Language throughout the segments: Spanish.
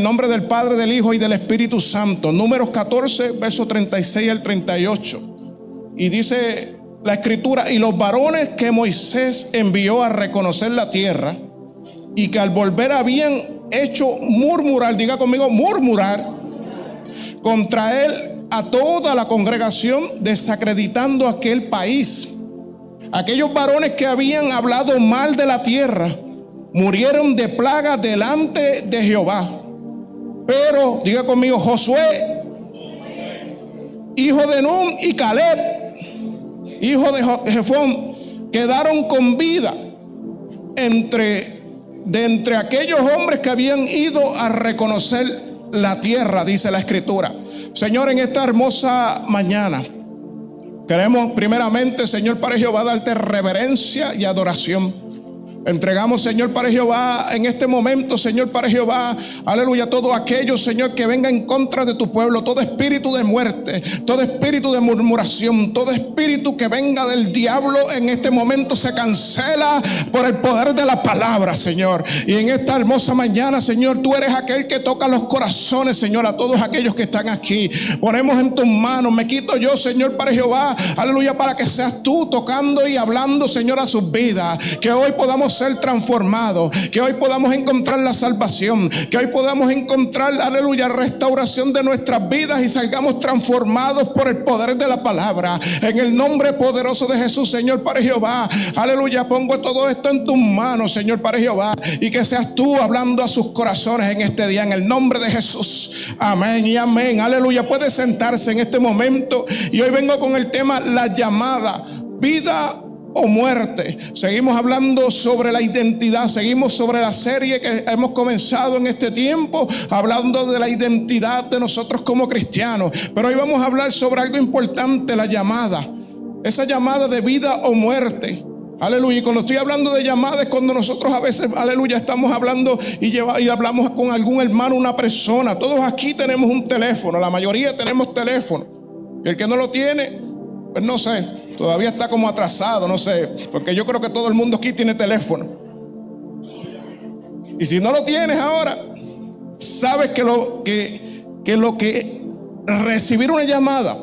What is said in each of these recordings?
nombre del Padre, del Hijo y del Espíritu Santo. Números 14, versos 36 al 38. Y dice la Escritura: y los varones que Moisés envió a reconocer la tierra, y que al volver habían hecho murmurar, diga conmigo, murmurar, contra él a toda la congregación, desacreditando aquel país. Aquellos varones que habían hablado mal de la tierra murieron de plaga delante de Jehová. Pero, diga conmigo, Josué, hijo de Nun, y Caleb, hijo de Jefón, quedaron con vida de entre aquellos hombres que habían ido a reconocer la tierra, dice la Escritura. Señor, en esta hermosa mañana queremos primeramente, Señor, para Jehová, darte reverencia y adoración. Entregamos, Señor, para Jehová, en este momento, Señor, para Jehová, aleluya, todo aquello, Señor, que venga en contra de tu pueblo, todo espíritu de muerte, todo espíritu de murmuración, todo espíritu que venga del diablo, en este momento se cancela por el poder de la palabra, Señor. Y en esta hermosa mañana, Señor, tú eres aquel que toca los corazones, Señor, a todos aquellos que están aquí. Ponemos en tus manos, me quito yo, Señor, para Jehová, aleluya, para que seas tú tocando y hablando, Señor, a sus vidas. Que hoy podamos ser transformados, que hoy podamos encontrar la salvación, que hoy podamos encontrar, aleluya, restauración de nuestras vidas y salgamos transformados por el poder de la palabra. En el nombre poderoso de Jesús, Señor, para Jehová, aleluya, pongo todo esto en tus manos, Señor, para Jehová, y que seas tú hablando a sus corazones en este día, en el nombre de Jesús. Amén y amén. Aleluya. Puede sentarse en este momento, y hoy vengo con el tema: la llamada, vida o muerte. Seguimos hablando sobre la identidad, seguimos sobre la serie que hemos comenzado en este tiempo, hablando de la identidad de nosotros como cristianos. Pero hoy vamos a hablar sobre algo importante: la llamada, esa llamada de vida o muerte. Aleluya. Y cuando estoy hablando de llamadas, es cuando nosotros a veces, aleluya, estamos hablando y hablamos con algún hermano, una persona. Todos aquí tenemos un teléfono, la mayoría tenemos teléfono. Y el que no lo tiene, pues no sé, todavía está como atrasado, no sé, porque yo creo que todo el mundo aquí tiene teléfono. Y si no lo tienes ahora, sabes que recibir una llamada,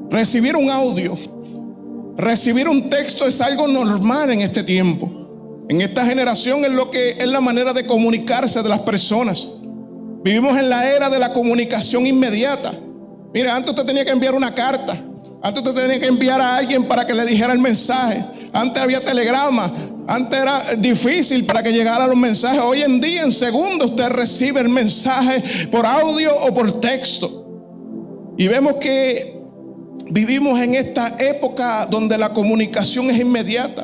recibir un audio, recibir un texto es algo normal en este tiempo. En esta generación es la manera de comunicarse de las personas. Vivimos en la era de la comunicación inmediata. Mira, antes usted tenía que enviar una carta. Antes usted tenía que enviar a alguien para que le dijera el mensaje. Antes había telegrama. Antes era difícil para que llegaran los mensajes. Hoy en día, en segundos, usted recibe el mensaje por audio o por texto. Y vemos que vivimos en esta época donde la comunicación es inmediata.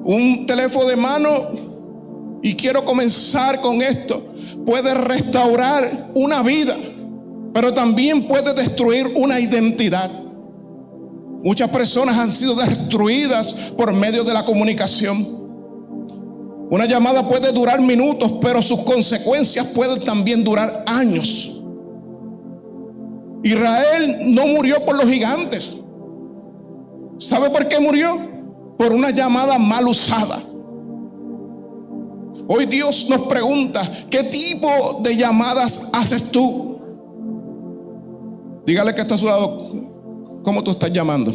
Un teléfono de mano, y quiero comenzar con esto, puede restaurar una vida, pero también puede destruir una identidad. Muchas personas han sido destruidas por medio de la comunicación. Una llamada puede durar minutos, pero sus consecuencias pueden también durar años. Israel no murió por los gigantes. ¿Sabe por qué murió? Por una llamada mal usada. Hoy Dios nos pregunta: ¿qué tipo de llamadas haces tú? Dígale que está a su lado: ¿cómo tú estás llamando?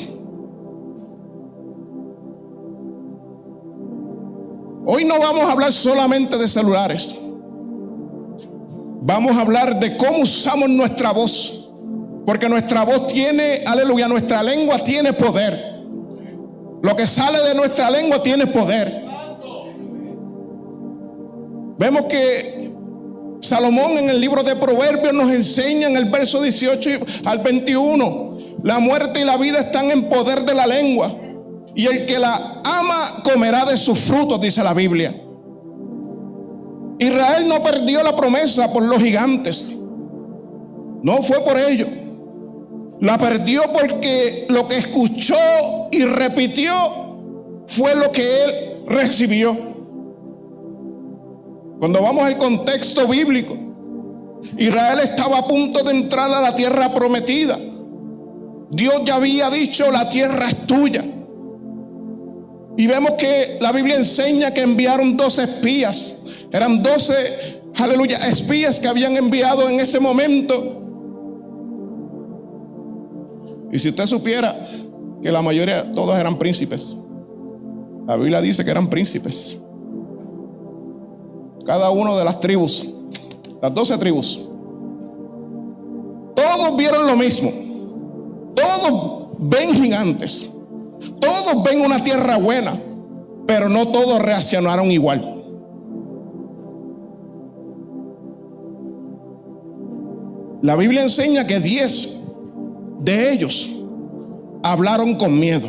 Hoy no vamos a hablar solamente de celulares. Vamos a hablar de cómo usamos nuestra voz. Porque nuestra voz tiene, aleluya, nuestra lengua tiene poder. Lo que sale de nuestra lengua tiene poder. Vemos que Salomón en el libro de Proverbios nos enseña en el verso 18 al 21: la muerte y la vida están en poder de la lengua, y el que la ama comerá de sus frutos, dice la Biblia. Israel no perdió la promesa por los gigantes. No fue por ello. La perdió porque lo que escuchó y repitió fue lo que él recibió. Cuando vamos al contexto bíblico, Israel estaba a punto de entrar a la tierra prometida. Dios ya había dicho: la tierra es tuya. Y vemos que la Biblia enseña que enviaron 12 espías. Eran 12 aleluya, espías que habían enviado en ese momento. Y si usted supiera que la mayoría, todos eran príncipes. La Biblia dice que eran príncipes. Cada uno de las tribus, las 12 tribus, todos vieron lo mismo. Todos ven gigantes, todos ven una tierra buena, pero no todos reaccionaron igual. La Biblia enseña que 10 de ellos hablaron con miedo,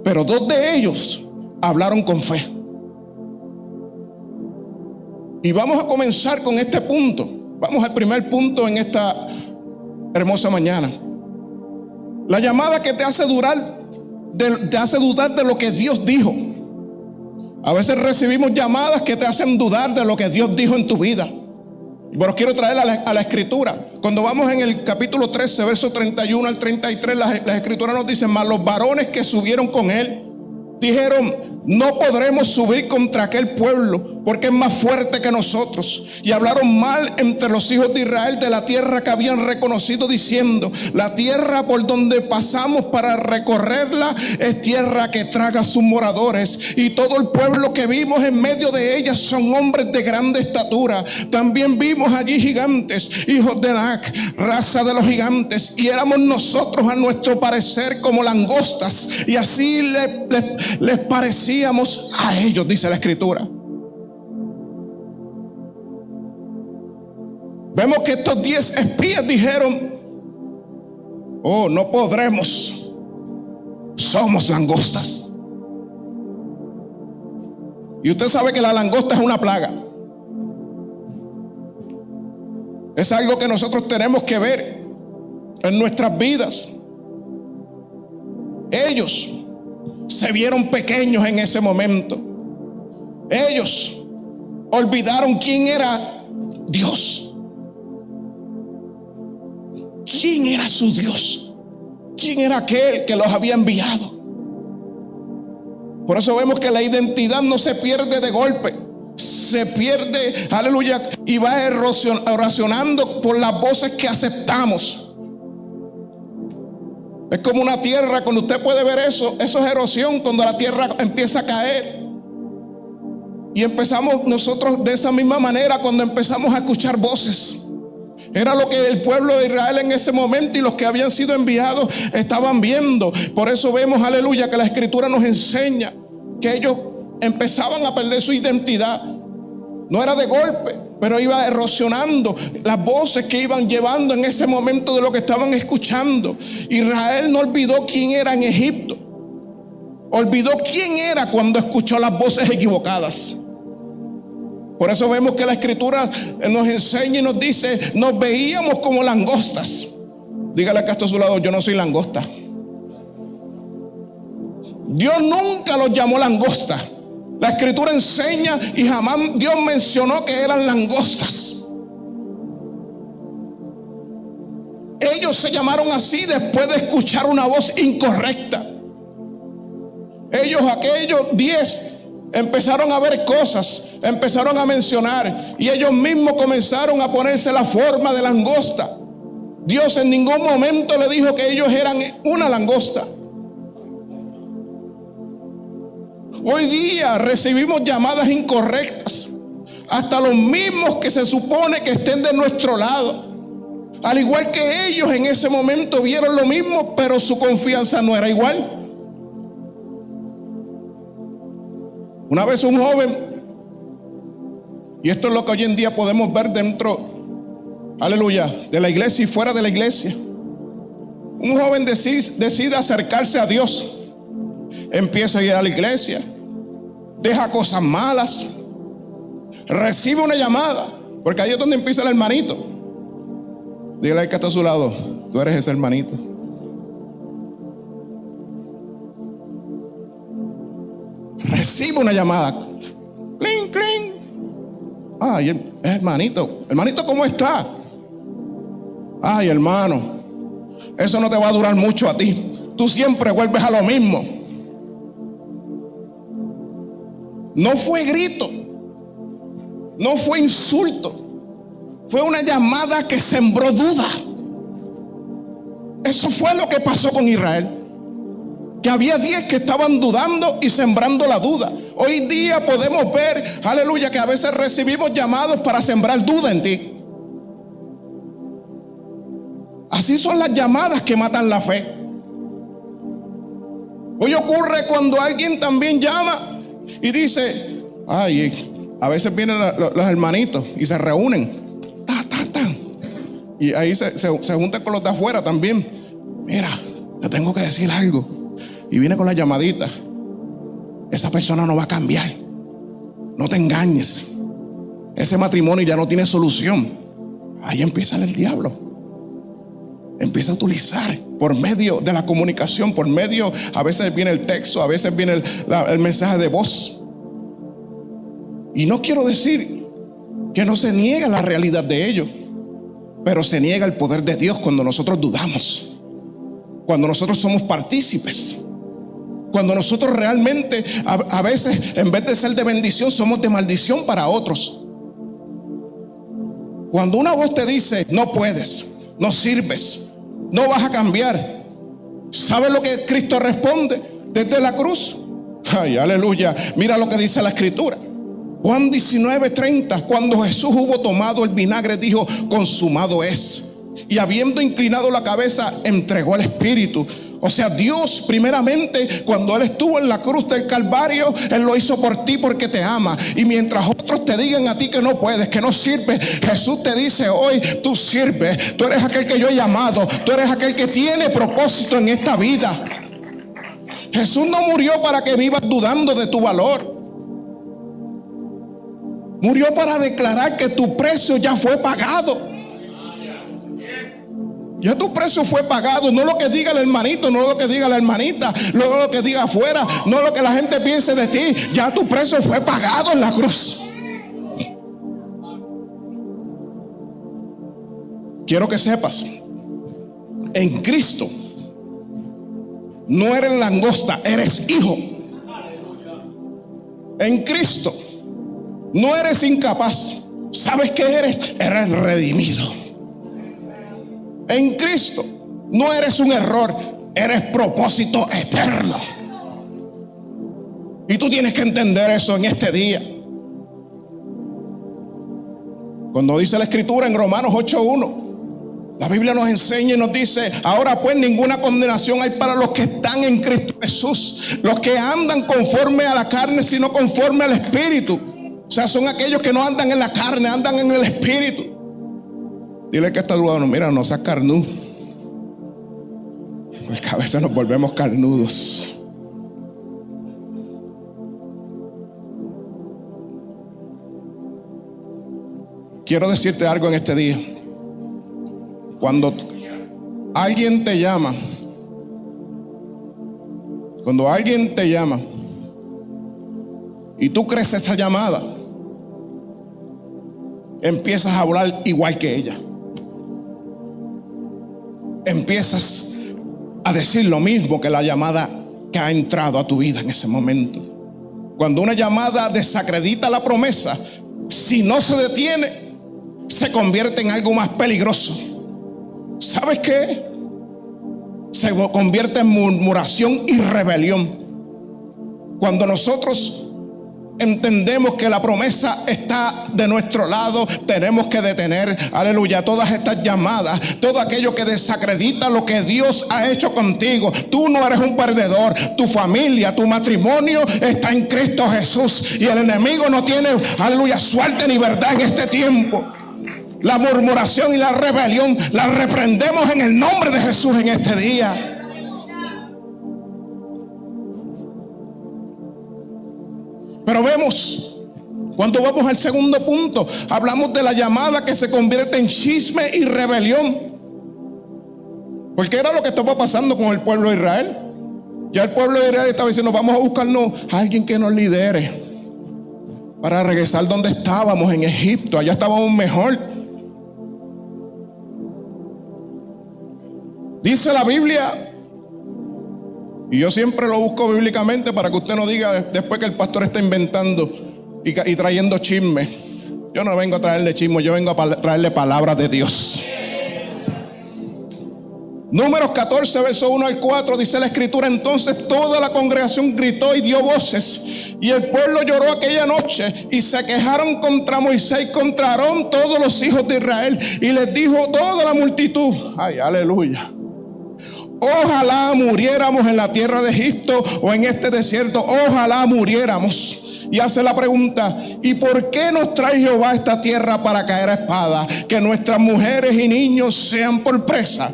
pero 2 de ellos hablaron con fe. Y vamos a comenzar con este punto. Vamos al primer punto en esta hermosa mañana. La llamada que te hace dudar de lo que Dios dijo. A veces recibimos llamadas que te hacen dudar de lo que Dios dijo en tu vida. Pero quiero traer a la escritura. Cuando vamos en el capítulo 13, verso 31 al 33, las escrituras nos dicen: mas los varones que subieron con él dijeron: no podremos subir contra aquel pueblo, porque es más fuerte que nosotros. Y hablaron mal entre los hijos de Israel de la tierra que habían reconocido, diciendo: la tierra por donde pasamos para recorrerla es tierra que traga a sus moradores, y todo el pueblo que vimos en medio de ella son hombres de grande estatura. También vimos allí gigantes, hijos de Anac, raza de los gigantes, y éramos nosotros a nuestro parecer como langostas, y así les parecíamos a ellos, dice la escritura. Vemos que estos 10 espías dijeron: oh, no podremos, somos langostas. Y usted sabe que la langosta es una plaga. Es algo que nosotros tenemos que ver en nuestras vidas. Ellos se vieron pequeños en ese momento. Ellos olvidaron quién era Dios. ¿Quién era su Dios? ¿Quién era aquel que los había enviado? Por eso vemos que la identidad no se pierde de golpe. Se pierde, aleluya, y va erosionando por las voces que aceptamos. Es como una tierra, cuando usted puede ver eso es erosión, cuando la tierra empieza a caer. Y empezamos nosotros de esa misma manera cuando empezamos a escuchar voces. Era lo que el pueblo de Israel en ese momento y los que habían sido enviados estaban viendo. Por eso vemos, aleluya, que la escritura nos enseña que ellos empezaban a perder su identidad. No era de golpe, pero iba erosionando las voces que iban llevando en ese momento de lo que estaban escuchando. Israel no olvidó quién era en Egipto. Olvidó quién era cuando escuchó las voces equivocadas. Por eso vemos que la escritura nos enseña y nos dice: nos veíamos como langostas. Dígale que está a su lado: yo no soy langosta. Dios nunca los llamó langosta. La escritura enseña y jamás Dios mencionó que eran langostas. Ellos se llamaron así después de escuchar una voz incorrecta. Aquellos 10 empezaron a ver cosas, empezaron a mencionar, y ellos mismos comenzaron a ponerse la forma de langosta. Dios en ningún momento le dijo que ellos eran una langosta. Hoy día recibimos llamadas incorrectas, hasta los mismos que se supone que estén de nuestro lado. Al igual que ellos en ese momento vieron lo mismo, pero su confianza no era igual. Una vez un joven, y esto es lo que hoy en día podemos ver dentro, aleluya, de la iglesia y fuera de la iglesia. Un joven decide acercarse a Dios. Empieza a ir a la iglesia, deja cosas malas, recibe una llamada, porque ahí es donde empieza el hermanito. Dígale al que está a su lado: tú eres ese hermanito. Recibe una llamada. Cling, cling. Ay, hermanito. Hermanito, ¿cómo está? Ay, hermano, eso no te va a durar mucho a ti. Tú siempre vuelves a lo mismo. No fue grito, No fue insulto. Fue una llamada que sembró duda. Eso fue lo que pasó con Israel. Que había 10 que estaban dudando y sembrando la duda. Hoy día podemos ver, aleluya, que a veces recibimos llamados para sembrar duda en ti. Así son las llamadas que matan la fe. Hoy ocurre cuando alguien también llama y dice, ay, a veces vienen los hermanitos y se reúnen. Y ahí se juntan con los de afuera también. Mira, te tengo que decir algo. Y viene con la llamadita. Esa persona no va a cambiar. No te engañes. Ese matrimonio ya no tiene solución. Ahí empieza el diablo. Empieza a utilizar por medio de la comunicación, por medio, a veces viene el texto, a veces viene el mensaje de voz. Y no quiero decir que no se niega la realidad de ello, pero se niega el poder de Dios cuando nosotros dudamos, cuando nosotros somos partícipes, cuando nosotros realmente a veces en vez de ser de bendición somos de maldición para otros. Cuando una voz te dice no puedes, no sirves, no vas a cambiar, ¿sabes lo que Cristo responde desde la cruz? Ay, aleluya. Mira lo que dice la Escritura. Juan 19:30, cuando Jesús hubo tomado el vinagre, dijo: consumado es. Y habiendo inclinado la cabeza, entregó el Espíritu. O sea, Dios primeramente, cuando Él estuvo en la cruz del Calvario, Él lo hizo por ti porque te ama. Y mientras otros te digan a ti que no puedes, que no sirves, Jesús te dice hoy: tú sirves, tú eres aquel que yo he llamado, tú eres aquel que tiene propósito en esta vida. Jesús no murió para que vivas dudando de tu valor. Murió para declarar que tu precio ya fue pagado. Ya tu precio fue pagado. No lo que diga el hermanito, no lo que diga la hermanita, no lo que diga afuera, no lo que la gente piense de ti. Ya tu precio fue pagado en la cruz. Quiero que sepas, en Cristo no eres langosta, eres hijo. En Cristo no eres incapaz. ¿Sabes qué eres? Eres redimido. En Cristo no eres un error, eres propósito eterno. Y tú tienes que entender eso en este día. Cuando dice la Escritura en Romanos 8:1, la Biblia nos enseña y nos dice: ahora pues ninguna condenación hay para los que están en Cristo Jesús, los que andan conforme a la carne, sino conforme al Espíritu. O sea, son aquellos que no andan en la carne, andan en el Espíritu. Dile que está dudando: mira, no seas carnudo. Pues que a veces nos volvemos carnudos. Quiero decirte algo en este día. Cuando alguien te llama, y tú crees esa llamada, empiezas a hablar igual que ella. Empiezas a decir lo mismo que la llamada que ha entrado a tu vida en ese momento. Cuando una llamada desacredita la promesa, si no se detiene, se convierte en algo más peligroso. ¿Sabes qué? Se convierte en murmuración y rebelión. Cuando nosotros entendemos que la promesa está de nuestro lado, tenemos que detener, aleluya, todas estas llamadas, todo aquello que desacredita lo que Dios ha hecho contigo. Tú no eres un perdedor. Tu familia, tu matrimonio está en Cristo Jesús, y el enemigo no tiene, aleluya, suerte ni verdad en este tiempo. La murmuración y la rebelión la reprendemos en el nombre de Jesús en este día. Pero vemos, cuando vamos al segundo punto, hablamos de la llamada que se convierte en chisme y rebelión. Porque era lo que estaba pasando con el pueblo de Israel. Ya el pueblo de Israel estaba diciendo: vamos a buscarnos a alguien que nos lidere para regresar donde estábamos, en Egipto. Allá estábamos mejor. Dice la Biblia, y yo siempre lo busco bíblicamente para que usted no diga después que el pastor está inventando y trayendo chisme. Yo no vengo a traerle chismo, yo vengo a traerle palabras de Dios. Números 14, verso 1 al 4, dice la escritura: entonces toda la congregación gritó y dio voces, y el pueblo lloró aquella noche, y se quejaron contra Moisés y contra Aarón todos los hijos de Israel. Y les dijo toda la multitud: ay, aleluya, ojalá muriéramos en la tierra de Egipto o en este desierto, ojalá muriéramos. Y hace la pregunta: ¿y por qué nos trae Jehová a esta tierra para caer a espada? Que nuestras mujeres y niños sean por presa.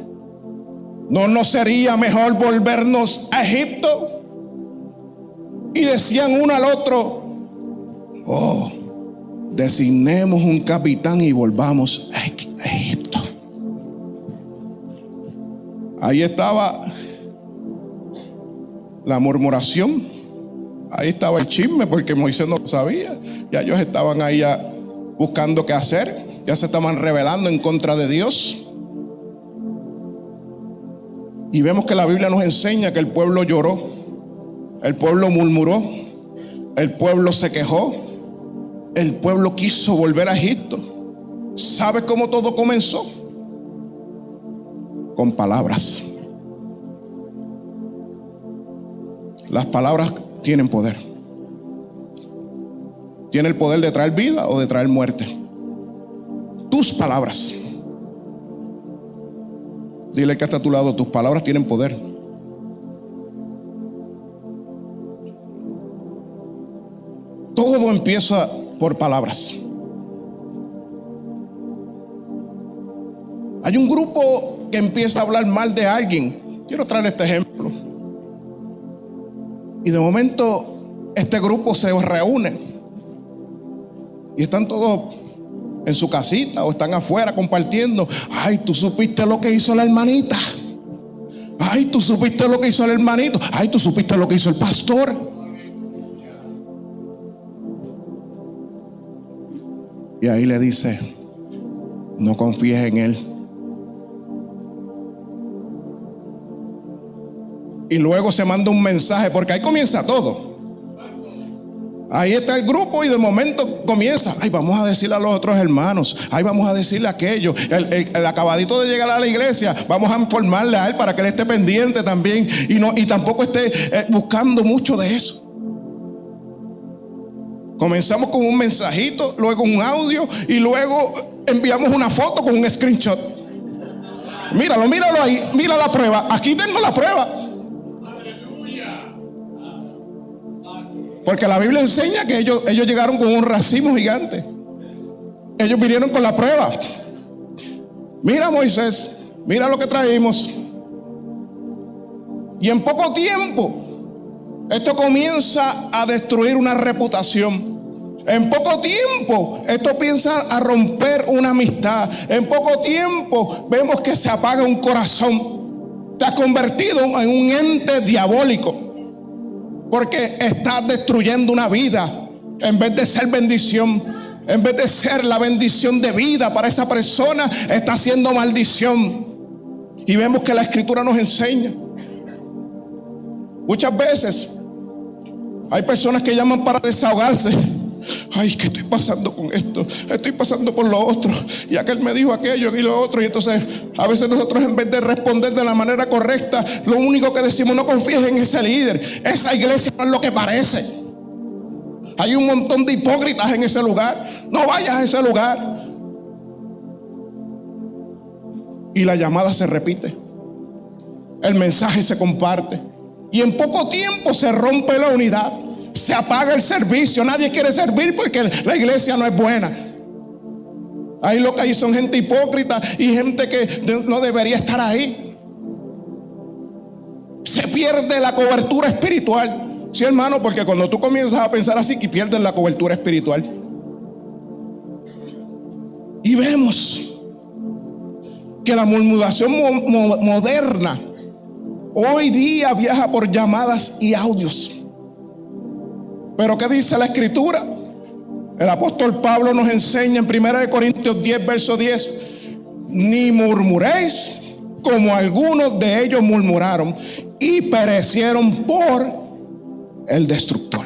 ¿No nos sería mejor volvernos a Egipto? Y decían uno al otro: oh, designemos un capitán y volvamos a Egipto. Ahí estaba la murmuración, ahí estaba el chisme, porque Moisés no lo sabía. Ya ellos estaban ahí ya buscando qué hacer, ya se estaban rebelando en contra de Dios. Y vemos que la Biblia nos enseña que el pueblo lloró, el pueblo murmuró, el pueblo se quejó, el pueblo quiso volver a Egipto. ¿Sabes cómo todo comenzó? Con palabras. Las palabras tienen poder. Tiene el poder de traer vida o de traer muerte. Tus palabras. Dile que está a tu lado: tus palabras tienen poder. Todo empieza por palabras. Hay un grupo que empieza a hablar mal de alguien. Quiero traer este ejemplo. Y de momento este grupo se reúne y están todos en su casita o están afuera compartiendo. Ay, tú supiste lo que hizo la hermanita. Ay, tú supiste lo que hizo el hermanito. Ay, tú supiste lo que hizo el pastor. Y ahí le dice: no confíes en él. Y luego se manda un mensaje, porque ahí comienza todo. Ahí está el grupo y de momento comienza: ay, vamos a decirle a los otros hermanos, ay, vamos a decirle a aquello. El acabadito de llegar a la iglesia, vamos a informarle a él para que él esté pendiente también y tampoco esté buscando mucho de eso. Comenzamos con un mensajito, luego un audio y luego enviamos una foto con un screenshot. Míralo ahí, mira la prueba. Aquí tengo la prueba. Porque la Biblia enseña que ellos llegaron con un racimo gigante. Ellos vinieron con la prueba. Mira, Moisés, mira lo que traímos. Y en poco tiempo esto comienza a destruir una reputación. En poco tiempo esto piensa a romper una amistad. En poco tiempo vemos que se apaga un corazón. Te has convertido en un ente diabólico, porque estás destruyendo una vida en vez de ser bendición. En vez de ser la bendición de vida para esa persona, está siendo maldición. Y vemos que la escritura nos enseña. Muchas veces hay personas que llaman para desahogarse. Ay, ¿qué estoy pasando con esto? Estoy pasando por lo otro. Y aquel me dijo aquello y lo otro. Y entonces a veces nosotros, en vez de responder de la manera correcta, lo único que decimos: no confíes en ese líder. Esa iglesia no es lo que parece. Hay un montón de hipócritas en ese lugar. No vayas a ese lugar. Y la llamada se repite. El mensaje se comparte. Y en poco tiempo se rompe la unidad. Se apaga el servicio. Nadie quiere servir porque la iglesia no es buena. Ahí lo que hay son gente hipócrita y gente que no debería estar ahí. Se pierde la cobertura espiritual. Sí, hermano, porque cuando tú comienzas a pensar así, que pierdes la cobertura espiritual. Y vemos que la murmuración moderna hoy día viaja por llamadas y audios. Pero ¿qué dice la escritura? El apóstol Pablo nos enseña en 1 Corintios 10, verso 10: ni murmuréis como algunos de ellos murmuraron y perecieron por el destructor.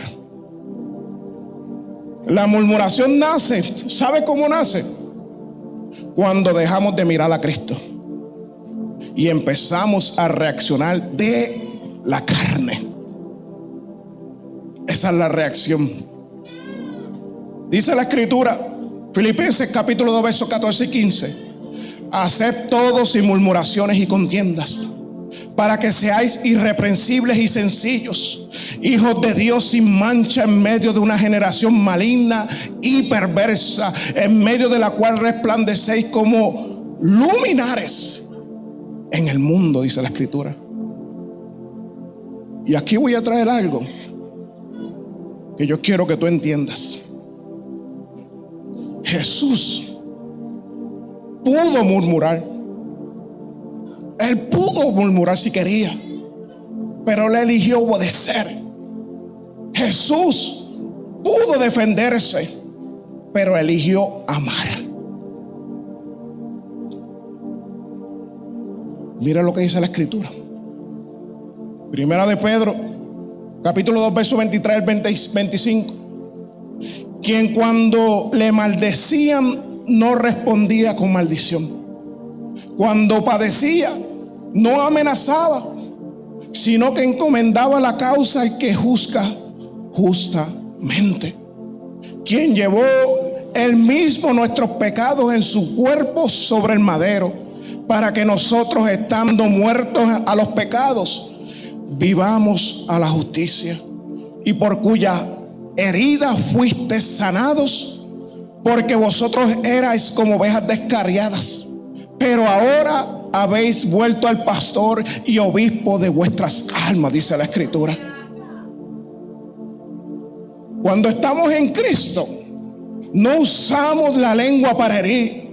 La murmuración nace, ¿sabe cómo nace? Cuando dejamos de mirar a Cristo y empezamos a reaccionar de la carne. Esa es la reacción. Dice la Escritura, Filipenses capítulo 2 versos 14 y 15: haced todo sin murmuraciones y contiendas, para que seáis irreprensibles y sencillos, hijos de Dios sin mancha en medio de una generación maligna y perversa, en medio de la cual resplandecéis como luminares en el mundo, dice la Escritura. Y aquí voy a traer algo que yo quiero que tú entiendas. Jesús pudo murmurar. Él pudo murmurar si quería, pero él eligió obedecer. Jesús pudo defenderse, pero eligió amar. Mira lo que dice la Escritura. Primera de Pedro, capítulo 2, verso 23 al 25. Quien cuando le maldecían no respondía con maldición. Cuando padecía no amenazaba, sino que encomendaba la causa al que juzga justamente. Quien llevó él mismo nuestros pecados en su cuerpo sobre el madero, para que nosotros, estando muertos a los pecados, vivamos a la justicia, y por cuya herida fuisteis sanados, porque vosotros erais como ovejas descarriadas, pero ahora habéis vuelto al pastor y obispo de vuestras almas, dice la Escritura. Cuando estamos en Cristo, no usamos la lengua para herir.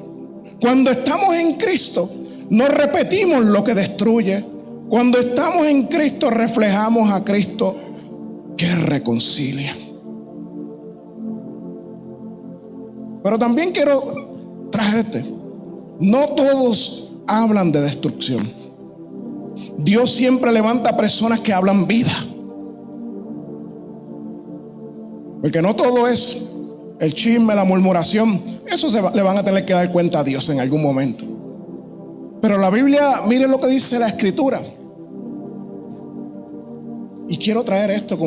Cuando estamos en Cristo, no repetimos lo que destruye. Cuando estamos en Cristo, reflejamos a Cristo que reconcilia. Pero también quiero traerte, no todos hablan de destrucción. Dios siempre levanta personas que hablan vida, porque no todo es el chisme, la murmuración. Eso le van a tener que dar cuenta a Dios en algún momento. Pero la Biblia, miren lo que dice la Escritura. Y quiero traer esto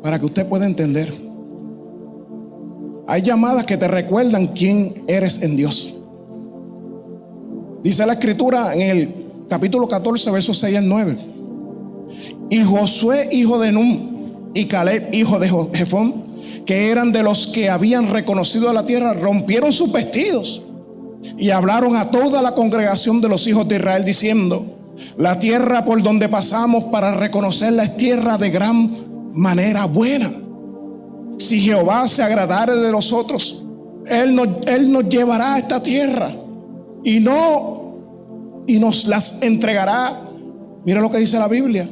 para que usted pueda entender. Hay llamadas que te recuerdan quién eres en Dios. Dice la Escritura en el capítulo 14, versos 6 al 9. Y Josué, hijo de Nun, y Caleb, hijo de Jefón, que eran de los que habían reconocido la tierra, rompieron sus vestidos y hablaron a toda la congregación de los hijos de Israel, diciendo: la tierra por donde pasamos para reconocerla es tierra de gran manera buena. Si Jehová se agradare de nosotros, Él nos llevará a esta tierra y nos las entregará. Mira lo que dice la Biblia: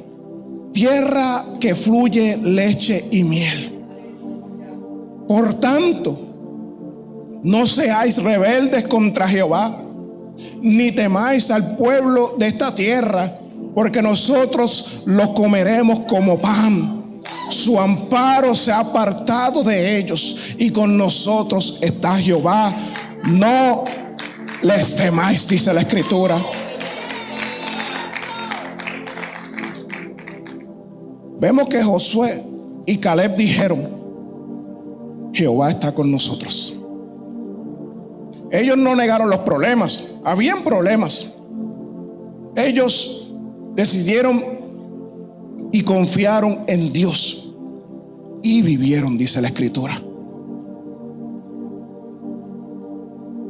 tierra que fluye leche y miel. Por tanto, no seáis rebeldes contra Jehová, ni temáis al pueblo de esta tierra, porque nosotros los comeremos como pan. Su amparo se ha apartado de ellos, y con nosotros está Jehová. No les temáis, dice la Escritura. Vemos que Josué y Caleb dijeron: Jehová está con nosotros. Ellos no negaron los problemas, habían problemas. Ellos decidieron y confiaron en Dios y vivieron, dice la Escritura.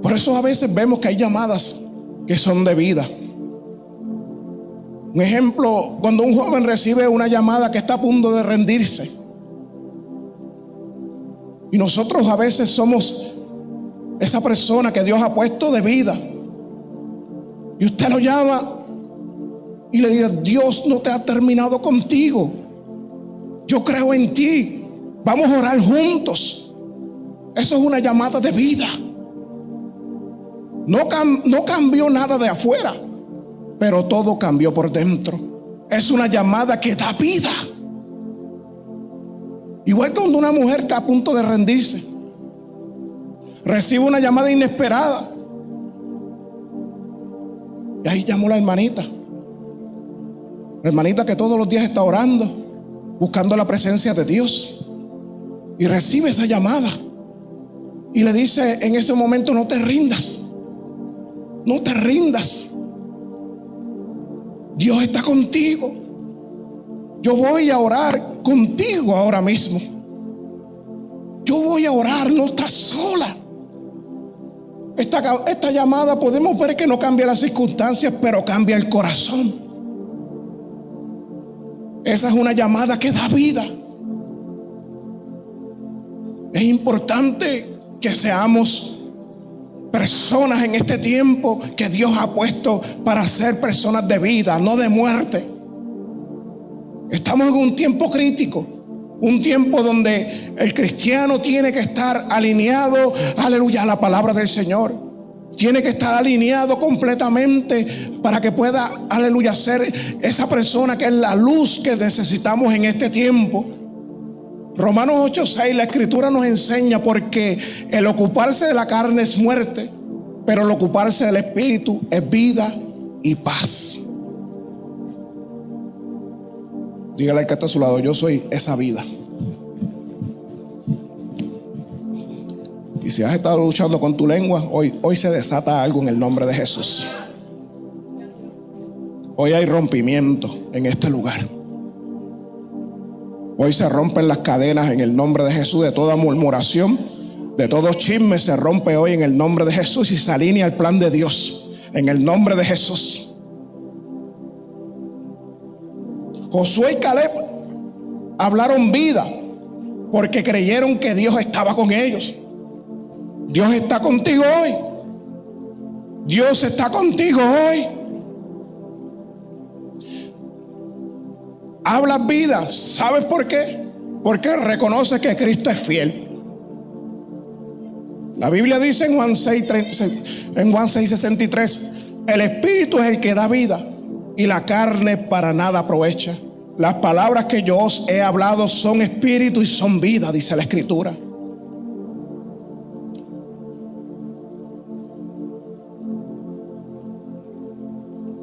Por eso a veces vemos que hay llamadas que son de vida. Un ejemplo, cuando un joven recibe una llamada que está a punto de rendirse, y nosotros a veces somos esa persona que Dios ha puesto de vida, y usted lo llama y le dice: Dios no te ha terminado contigo, yo creo en ti, vamos a orar juntos. Eso es una llamada de vida. No cambió nada de afuera, pero todo cambió por dentro. Es una llamada que da vida. Igual cuando una mujer está a punto de rendirse, recibe una llamada inesperada. Y ahí llamó la hermanita que todos los días está orando, buscando la presencia de Dios. Y recibe esa llamada. Y le dice en ese momento: no te rindas. No te rindas. Dios está contigo. Yo voy a orar contigo ahora mismo. Yo voy a orar, no estás sola. Esta llamada podemos ver que no cambia las circunstancias, pero cambia el corazón. Esa es una llamada que da vida. Es importante que seamos personas en este tiempo que Dios ha puesto para ser personas de vida, no de muerte. Estamos en un tiempo crítico, un tiempo donde el cristiano tiene que estar alineado, aleluya, a la palabra del Señor. Tiene que estar alineado completamente para que pueda, aleluya, ser esa persona que es la luz que necesitamos en este tiempo. Romanos 8:6, la escritura nos enseña: porque el ocuparse de la carne es muerte, pero el ocuparse del espíritu es vida y paz. Dígale al que está a su lado: yo soy esa vida. Y si has estado luchando con tu lengua, hoy se desata algo en el nombre de Jesús. Hoy hay rompimiento en este lugar. Hoy se rompen las cadenas en el nombre de Jesús. De toda murmuración, de todo chisme, se rompe hoy en el nombre de Jesús y se alinea al plan de Dios en el nombre de Jesús. Josué y Caleb hablaron vida porque creyeron que Dios estaba con ellos. Dios está contigo hoy. Dios está contigo hoy. Hablas vida. ¿Sabes por qué? Porque reconoces que Cristo es fiel. La Biblia dice en Juan 6:63: el Espíritu es el que da vida y la carne para nada aprovecha. Las palabras que yo os he hablado son espíritu y son vida, dice la Escritura.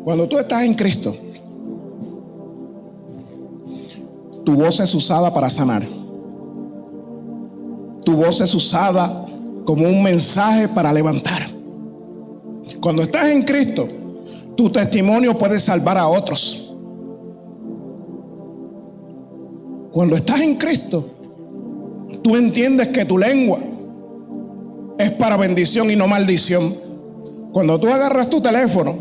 Cuando tú estás en Cristo, tu voz es usada para sanar. Tu voz es usada como un mensaje para levantar. Cuando estás en Cristo, tu testimonio puede salvar a otros. Cuando estás en Cristo, tú entiendes que tu lengua es para bendición y no maldición. Cuando tú agarras tu teléfono,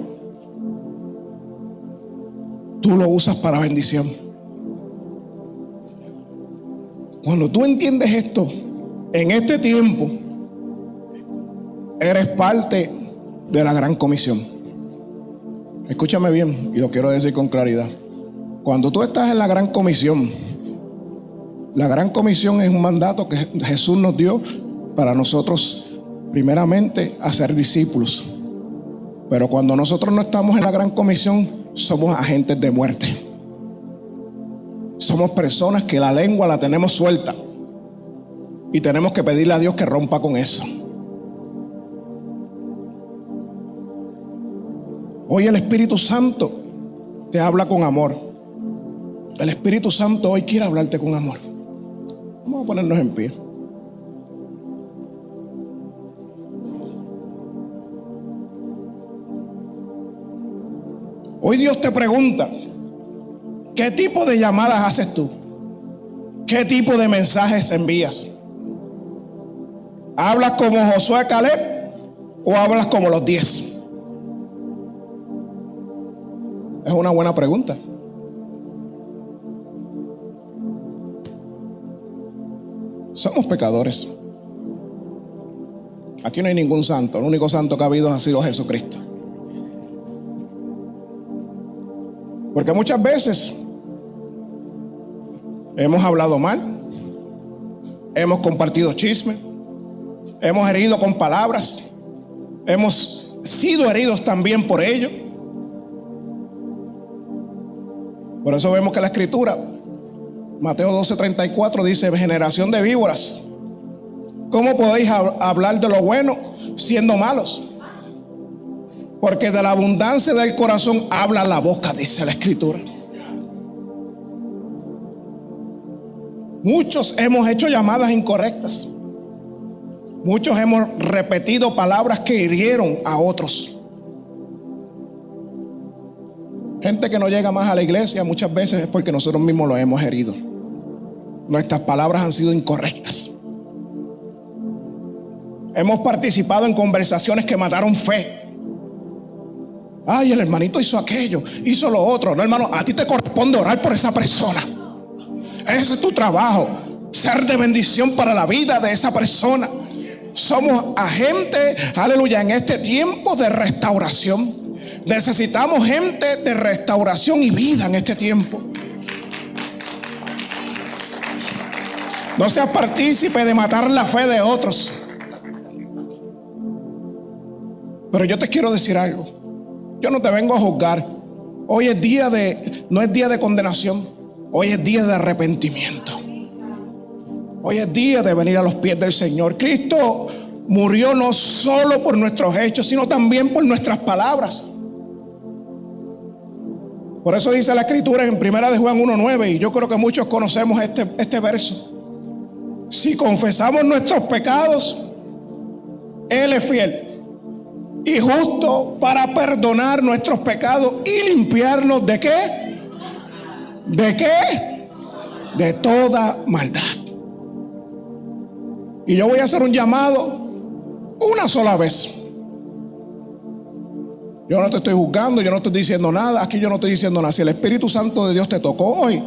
tú lo usas para bendición. Cuando tú entiendes esto, en este tiempo, eres parte de la gran comisión. Escúchame bien, y lo quiero decir con claridad. Cuando tú estás en la gran comisión es un mandato que Jesús nos dio para nosotros, primeramente, hacer discípulos. Pero cuando nosotros no estamos en la gran comisión, somos agentes de muerte. Somos personas que la lengua la tenemos suelta y tenemos que pedirle a Dios que rompa con eso. Hoy el Espíritu Santo te habla con amor. El Espíritu Santo hoy quiere hablarte con amor. Vamos a ponernos en pie. Hoy Dios te pregunta: ¿qué tipo de llamadas haces tú? ¿Qué tipo de mensajes envías? ¿Hablas como Josué y Caleb o hablas como los 10? Es una buena pregunta. Somos pecadores. Aquí no hay ningún santo. El único santo que ha habido ha sido Jesucristo. Porque muchas veces hemos hablado mal, hemos compartido chisme, hemos herido con palabras, hemos sido heridos también por ello. Por eso vemos que la Escritura Mateo 12:34 dice: generación de víboras, ¿cómo podéis hablar de lo bueno siendo malos? Porque de la abundancia del corazón habla la boca, dice la Escritura. Muchos hemos hecho llamadas incorrectas. Muchos hemos repetido palabras que hirieron a otros. Gente que no llega más a la iglesia muchas veces es porque nosotros mismos los hemos herido. Nuestras palabras han sido incorrectas. Hemos participado en conversaciones que mataron fe. Ay, el hermanito hizo aquello, hizo lo otro. No, hermano, a ti te corresponde orar por esa persona. Ese es tu trabajo, ser de bendición para la vida de esa persona. Somos agentes, aleluya, en este tiempo de restauración. Necesitamos gente de restauración y vida en este tiempo. No seas partícipe de matar la fe de otros. Pero yo te quiero decir algo. Yo no te vengo a juzgar. Hoy es no es día de condenación. Hoy es día de arrepentimiento. Hoy es día de venir a los pies del Señor. Cristo murió no solo por nuestros hechos, sino también por nuestras palabras. Por eso dice la Escritura en 1 de Juan 1:9, y yo creo que muchos conocemos este verso: si confesamos nuestros pecados, Él es fiel y justo para perdonar nuestros pecados y limpiarnos ¿de qué? ¿De qué? De toda maldad. Y yo voy a hacer un llamado una sola vez. Yo no te estoy juzgando, yo no estoy diciendo nada. Aquí yo no estoy diciendo nada. Si el Espíritu Santo de Dios te tocó hoy,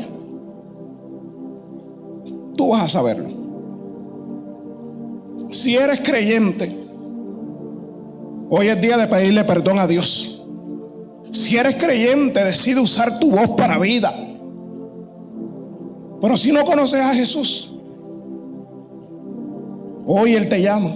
tú vas a saberlo. Si eres creyente, hoy es día de pedirle perdón a Dios. Si eres creyente, decide usar tu voz para vida. Pero si no conoces a Jesús, hoy Él te llama.